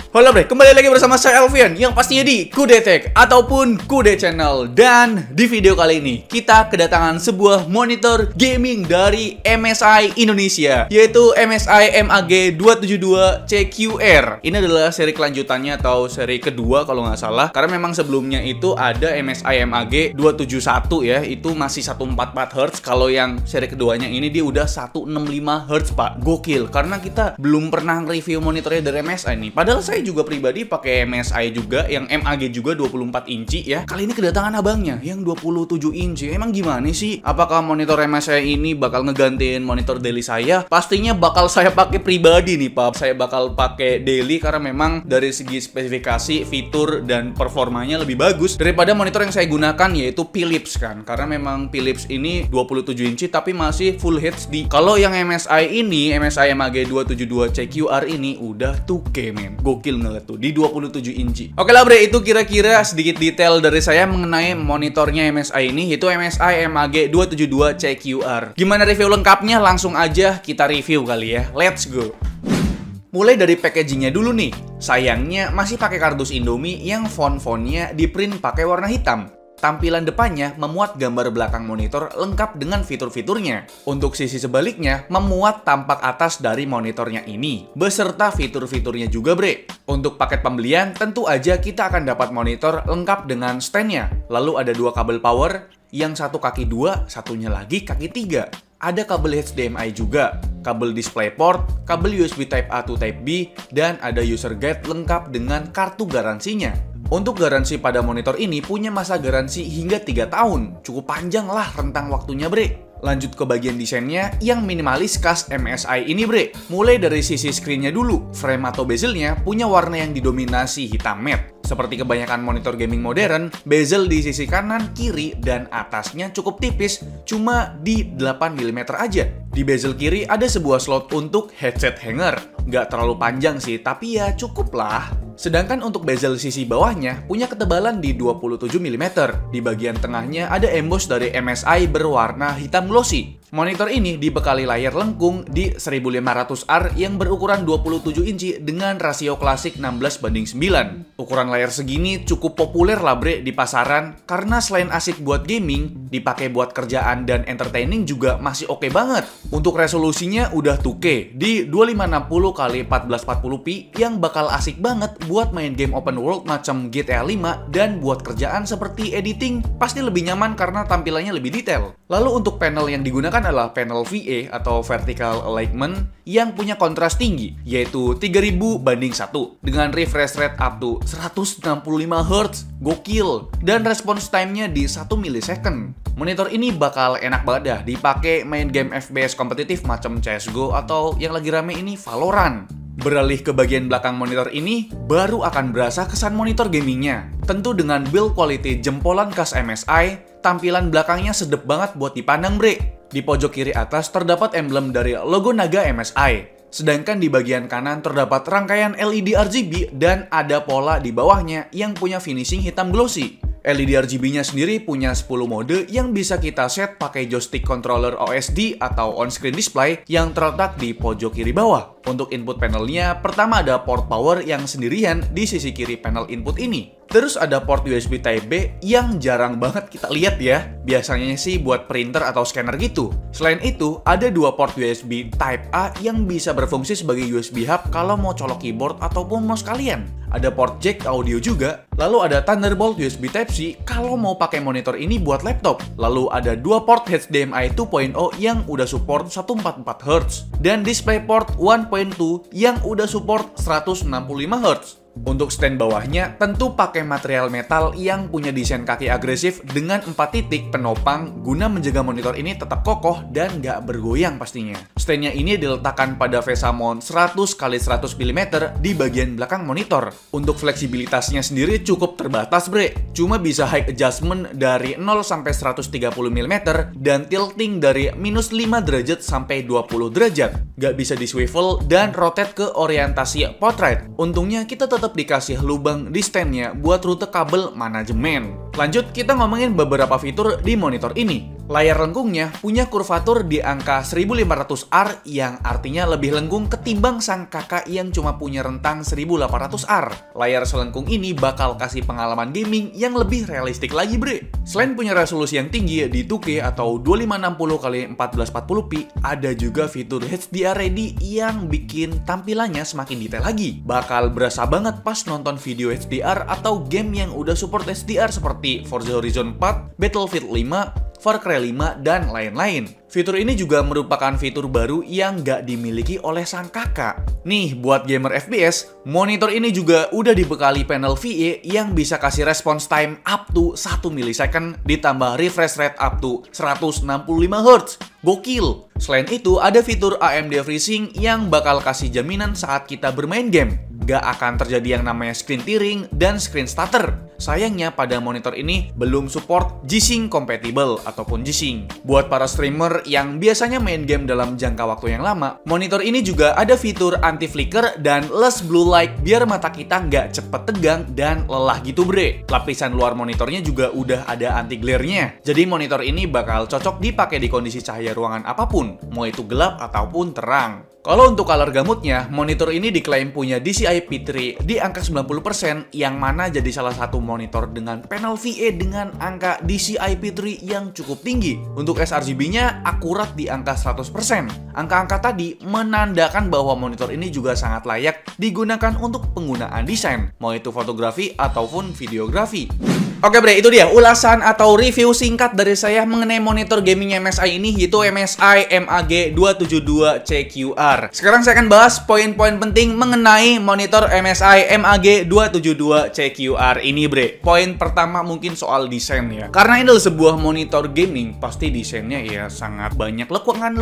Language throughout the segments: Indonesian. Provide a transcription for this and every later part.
Halo bre, kembali lagi bersama saya Alfian yang pastinya di Kude Tech ataupun Kude Channel. Dan di video kali ini kita kedatangan sebuah monitor gaming dari MSI Indonesia, yaitu MSI MAG272CQR. Ini adalah seri kelanjutannya atau seri kedua kalau nggak salah, karena memang sebelumnya itu ada MSI MAG271 ya, itu masih 144 Hz. Kalau yang seri keduanya ini dia udah 165 Hz pak. Gokil, karena kita belum pernah review monitornya dari MSI nih. Padahal saya juga pribadi pakai MSI juga yang MAG juga 24 inci ya. Kali ini kedatangan abangnya yang 27 inci. Emang gimana sih? Apakah monitor MSI ini bakal ngegantiin monitor daily saya? Pastinya bakal saya pakai pribadi nih pak. Saya bakal pakai daily karena memang dari segi spesifikasi, fitur dan performanya lebih bagus daripada monitor yang saya gunakan, yaitu Philips kan. Karena memang Philips ini 27 inci tapi masih full HD. Kalau yang MSI ini, MSI MAG272CQR ini udah 2K men. Gokil nggak tuh di 27 inci. Oke lah bre, itu kira-kira sedikit detail dari saya mengenai monitornya MSI ini, yaitu MSI MAG272CQR. Gimana review lengkapnya? Langsung aja kita review kali ya. Let's go. Mulai dari packagingnya dulu nih. Sayangnya masih pakai kardus Indomie yang font-fontnya di print pakai warna hitam. Tampilan depannya memuat gambar belakang monitor lengkap dengan fitur-fiturnya. Untuk sisi sebaliknya, memuat tampak atas dari monitornya ini, beserta fitur-fiturnya juga bre. Untuk paket pembelian, tentu aja kita akan dapat monitor lengkap dengan standnya. Lalu ada dua kabel power, yang satu kaki 2, satunya lagi kaki 3. Ada kabel HDMI juga, kabel DisplayPort, kabel USB Type-A to Type-B, dan ada user guide lengkap dengan kartu garansinya. Untuk garansi pada monitor ini punya masa garansi hingga 3 tahun. Cukup panjang lah rentang waktunya bre. Lanjut ke bagian desainnya yang minimalis khas MSI ini bre. Mulai dari sisi screen-nya dulu. Frame atau bezelnya punya warna yang didominasi hitam matte. Seperti kebanyakan monitor gaming modern, bezel di sisi kanan, kiri, dan atasnya cukup tipis, cuma di 8 mm aja. Di bezel kiri ada sebuah slot untuk headset hanger. Nggak terlalu panjang sih, tapi ya cukup lah. Sedangkan untuk bezel sisi bawahnya punya ketebalan di 27 mm. Di bagian tengahnya ada emboss dari MSI berwarna hitam glossy. Monitor ini dibekali layar lengkung di 1500R yang berukuran 27 inci dengan rasio klasik 16:9. Ukuran layar segini cukup populer lah bre di pasaran karena selain asik buat gaming, dipakai buat kerjaan dan entertaining juga masih oke banget. Untuk resolusinya udah 2K di 2560x1440p yang bakal asik banget buat main game open world macam GTA 5 dan buat kerjaan seperti editing pasti lebih nyaman karena tampilannya lebih detail. Lalu untuk panel yang digunakan adalah panel VA atau Vertical Alignment yang punya kontras tinggi, yaitu 3000:1 dengan refresh rate up to 165 Hz. Gokil. Dan response time-nya di 1 millisecond. Monitor ini bakal enak banget dah dipakai main game FPS kompetitif macam CSGO atau yang lagi rame ini Valorant. Beralih ke bagian belakang monitor ini, baru akan berasa kesan monitor gamingnya. Tentu dengan build quality jempolan khas MSI, tampilan belakangnya sedep banget buat dipandang bre. Di pojok kiri atas terdapat emblem dari logo naga MSI. Sedangkan di bagian kanan terdapat rangkaian LED RGB dan ada pola di bawahnya yang punya finishing hitam glossy. LED RGB-nya sendiri punya 10 mode yang bisa kita set pakai joystick controller OSD atau on-screen display yang terletak di pojok kiri bawah. Untuk input panelnya, pertama ada port power yang sendirian di sisi kiri panel input ini. Terus ada port USB Type-B yang jarang banget kita lihat ya. Biasanya sih buat printer atau scanner gitu. Selain itu, ada dua port USB Type-A yang bisa berfungsi sebagai USB hub kalau mau colok keyboard ataupun mouse kalian. Ada port jack audio juga. Lalu ada Thunderbolt USB Type-C kalau mau pakai monitor ini buat laptop. Lalu ada dua port HDMI 2.0 yang udah support 144 Hz. Dan DisplayPort 1.2 yang udah support 165 Hz. Untuk stand bawahnya tentu pakai material metal yang punya desain kaki agresif dengan 4 titik penopang guna menjaga monitor ini tetap kokoh dan nggak bergoyang pastinya. Standnya ini diletakkan pada VESA mount 100x100 mm di bagian belakang monitor. Untuk fleksibilitasnya sendiri cukup terbatas bre, cuma bisa height adjustment dari 0 sampai 130 mm dan tilting dari -5 derajat sampai 20 derajat. Nggak bisa di swivel dan rotate ke orientasi portrait. Untungnya kita tetap dikasih lubang di standnya buat rute kabel manajemen. Lanjut, kita ngomongin beberapa fitur di monitor ini. Layar lengkungnya punya kurvatur di angka 1500R yang artinya lebih lengkung ketimbang sang kakak yang cuma punya rentang 1800R. Layar selengkung ini bakal kasih pengalaman gaming yang lebih realistik lagi bre. Selain punya resolusi yang tinggi di 2K atau 2560x1440p, ada juga fitur HDR Ready yang bikin tampilannya semakin detail lagi. Bakal berasa banget pas nonton video HDR atau game yang udah support HDR seperti Forza Horizon 4, Battlefield 5, Far Cry 5, dan lain-lain. Fitur ini juga merupakan fitur baru yang nggak dimiliki oleh sang kakak. Nih, buat gamer FPS, monitor ini juga udah dibekali panel VA yang bisa kasih response time up to 1 millisecond ditambah refresh rate up to 165Hz. Gokil! Selain itu, ada fitur AMD FreeSync yang bakal kasih jaminan saat kita bermain game. Gak akan terjadi yang namanya screen tearing dan screen stutter. Sayangnya pada monitor ini belum support G-Sync compatible ataupun G-Sync. Buat para streamer yang biasanya main game dalam jangka waktu yang lama, monitor ini juga ada fitur anti-flicker dan less blue light biar mata kita nggak cepet tegang dan lelah gitu bre. Lapisan luar monitornya juga udah ada anti-glare-nya. Jadi monitor ini bakal cocok dipakai di kondisi cahaya ruangan apapun, mau itu gelap ataupun terang. Kalau untuk color gamutnya, monitor ini diklaim punya DCI-P3 di angka 90%, yang mana jadi salah satu monitor dengan panel VA dengan angka DCI-P3 yang cukup tinggi. Untuk sRGB-nya akurat di angka 100%. Angka-angka tadi menandakan bahwa monitor ini juga sangat layak digunakan untuk penggunaan desain, mau itu fotografi ataupun videografi. Oke bre, itu dia ulasan atau review singkat dari saya mengenai monitor gaming MSI ini, yaitu MSI MAG272 CQR. Sekarang saya akan bahas poin-poin penting mengenai monitor MSI MAG272 CQR ini bre. Poin pertama mungkin soal desain ya. Karena ini adalah sebuah monitor gaming, pasti desainnya ya sangat banyak lekukan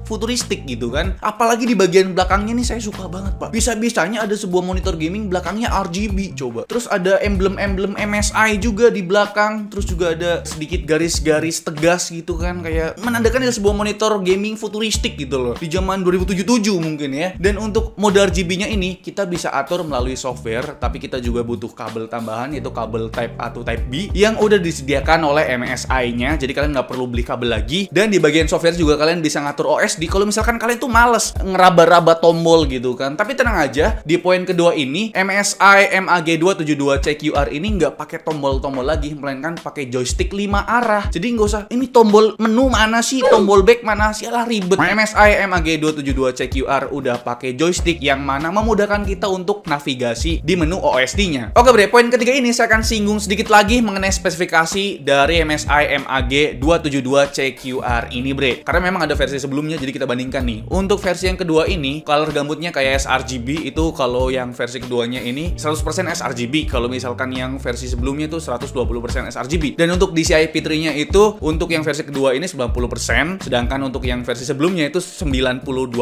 futuristik gitu kan. Apalagi di bagian belakangnya nih saya suka banget pak. Bisa-bisanya ada sebuah monitor gaming belakangnya RGB coba. Terus ada emblem-emblem MSI juga di belakang, terus juga ada sedikit garis-garis tegas gitu kan, kayak menandakan ada sebuah monitor gaming futuristik gitu loh di zaman 2077 mungkin ya. Dan untuk mode RGB-nya ini kita bisa atur melalui software, tapi kita juga butuh kabel tambahan yaitu kabel Type A to Type B yang udah disediakan oleh MSI-nya, jadi kalian nggak perlu beli kabel lagi. Dan di bagian software juga kalian bisa ngatur OSD kalau misalkan kalian tuh males ngeraba-raba tombol gitu kan. Tapi tenang aja, di poin kedua ini MSI MAG272 CQR ini nggak pakai tombol lagi, melainkan pakai joystick 5 arah. Jadi nggak usah ini tombol menu mana sih, tombol back mana sih, alah ribet. MSI MAG272 CQR udah pakai joystick yang mana memudahkan kita untuk navigasi di menu OSD-nya. Oke bre, poin ketiga ini saya akan singgung sedikit lagi mengenai spesifikasi dari MSI MAG272 CQR ini bre. Karena memang ada versi sebelumnya, jadi kita bandingkan nih. Untuk versi yang kedua ini, color gambutnya kayak sRGB, itu kalau yang versi keduanya ini 100% sRGB. Kalau misalkan yang versi sebelumnya itu 120% sRGB. Dan untuk DCI-P3-nya itu untuk yang versi kedua ini 90%, sedangkan untuk yang versi sebelumnya itu 92%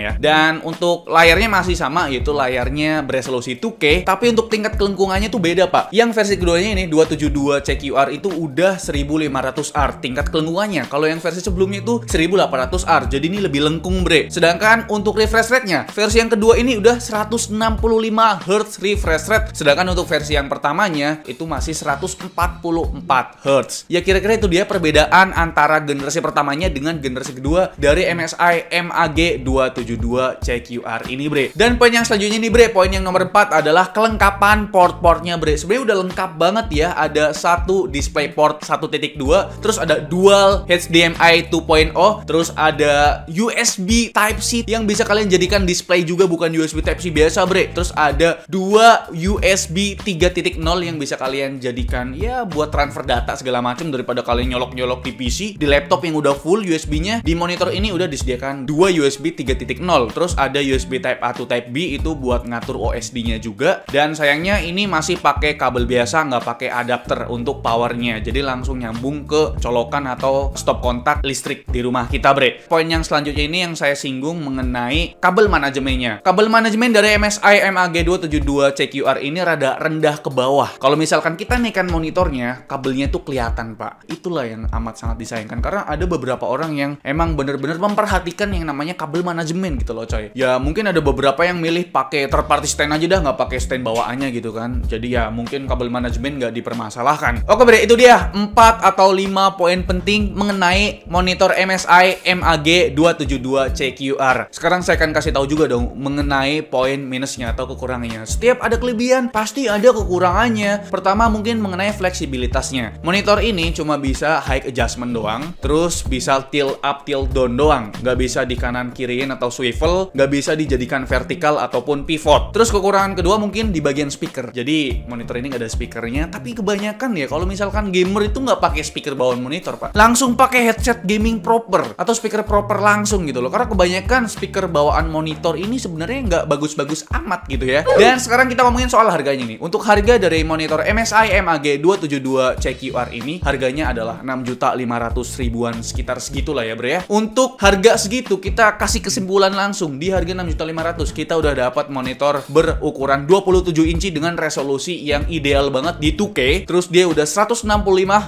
ya. Dan untuk layarnya masih sama, yaitu layarnya beresolusi 2K, tapi untuk tingkat kelengkungannya tuh beda pak. Yang versi keduanya ini 272 CQR itu udah 1500R tingkat kelengkungannya. Kalau yang versi sebelumnya itu 1800R, jadi ini lebih lengkung bre. Sedangkan untuk refresh rate-nya, versi yang kedua ini udah 165Hz refresh rate, sedangkan untuk versi yang pertamanya itu masih 144Hz. Ya kira-kira itu dia perbedaan antara generasi pertamanya dengan generasi kedua dari MSI MAG272 CQR ini bre. Dan poin yang selanjutnya nih bre, poin yang nomor 4 adalah kelengkapan port-portnya bre. Sebenarnya udah lengkap banget ya, ada satu display port 1.2, terus ada dual HDMI 2.0, terus ada USB Type-C yang bisa kalian jadikan display juga, bukan USB Type-C biasa bre. Terus ada dua USB 3.0 yang bisa kalian jadikan ya buat transfer data segala macam, daripada kalian nyolok-nyolok di PC. Di laptop yang udah full USB-nya, di monitor ini udah disediakan dua USB 3.0. Terus ada USB Type A to Type B itu buat ngatur OSD-nya juga. Dan sayangnya ini masih pakai kabel biasa, nggak pakai adapter untuk powernya. Jadi langsung nyambung ke colokan atau stop kontak listrik di rumah kita bre. Poin yang selanjutnya ini yang saya singgung mengenai kabel manajemennya. Kabel manajemen dari MSI MAG272 CQR ini rada rendah ke bawah. Kalau misalkan kita ini kan monitornya, kabelnya tuh kelihatan, Pak. Itulah yang amat sangat disayangkan. Karena ada beberapa orang yang emang bener-bener memperhatikan yang namanya kabel manajemen gitu loh, coy. Ya mungkin ada beberapa yang milih pakai third party stand aja dah, nggak pakai stand bawaannya gitu kan. Jadi ya mungkin kabel manajemen nggak dipermasalahkan. Oke bre, itu dia 4 atau 5 poin penting mengenai monitor MSI MAG272 CQR. Sekarang saya akan kasih tahu juga dong mengenai poin minusnya atau kekurangannya. Setiap ada kelebihan pasti ada kekurangannya. Pertama mungkin mengenai fleksibilitasnya. Monitor ini cuma bisa high adjustment doang, terus bisa tilt up, tilt down doang. Nggak bisa di kanan kiriin atau swivel, nggak bisa dijadikan vertikal ataupun pivot. Terus kekurangan kedua mungkin di bagian speaker. Jadi monitor ini nggak ada speakernya, tapi kebanyakan ya kalau misalkan gamer itu nggak pakai speaker bawaan monitor, Pak. Langsung pakai headset gaming proper atau speaker proper langsung gitu loh. Karena kebanyakan speaker bawaan monitor ini sebenarnya nggak bagus-bagus amat gitu ya. Dan sekarang kita ngomongin soal harganya nih. Untuk harga dari monitor MSI MAG272 CQR ini harganya adalah 6.500.000-an, sekitar segitulah ya, Bre ya. Untuk harga segitu kita kasih kesimpulan langsung di harga 6.500.000 kita udah dapat monitor berukuran 27 inci dengan resolusi yang ideal banget di 2K. Terus dia udah 165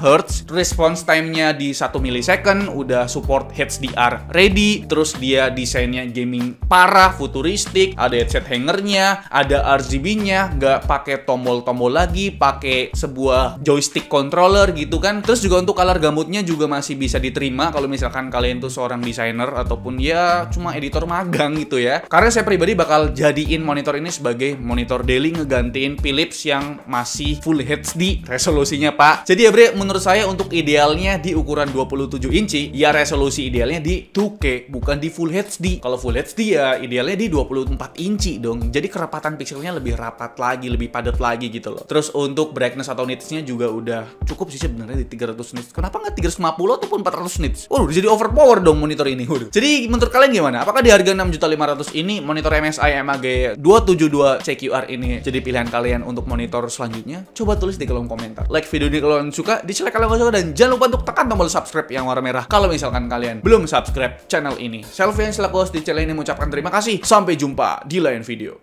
Hz, response time-nya di 1 millisecond, udah support HDR ready, terus dia desainnya gaming parah, futuristik, ada headset hangernya, ada RGB-nya, nggak pakai tombol-tombol lagi, pakai sebuah joystick controller gitu kan. Terus juga untuk color gamutnya juga masih bisa diterima kalau misalkan kalian tuh seorang desainer ataupun ya cuma editor magang gitu ya. Karena saya pribadi bakal jadiin monitor ini sebagai monitor daily, ngegantiin Philips yang masih full HD resolusinya, Pak. Jadi ya bre, menurut saya untuk idealnya di ukuran 27 inci, ya resolusi idealnya di 2K, bukan di full HD. Kalau full HD ya idealnya di 24 inci dong. Jadi kerapatan pixelnya lebih rapat lagi, lebih padat lagi gitu loh. Terus untuk brightness atau nitsnya juga udah cukup sih sebenarnya di 300 nits. Kenapa nggak 350 ataupun 400 nits? Udah jadi overpower dong monitor ini. Jadi menurut kalian gimana? Apakah di harga 6.500.000 ini monitor MSI MAG272 CQR ini jadi pilihan kalian untuk monitor selanjutnya? Coba tulis di kolom komentar. Like video ini kalau kalian suka, dislike kalau nggak suka, dan jangan lupa untuk tekan tombol subscribe yang warna merah kalau misalkan kalian belum subscribe channel ini. Selfie yang selaku host di channel ini mengucapkan terima kasih. Sampai jumpa di lain video.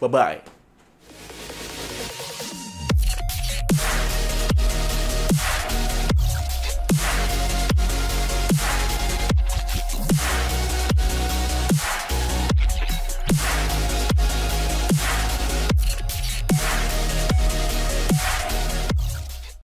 Bye-bye.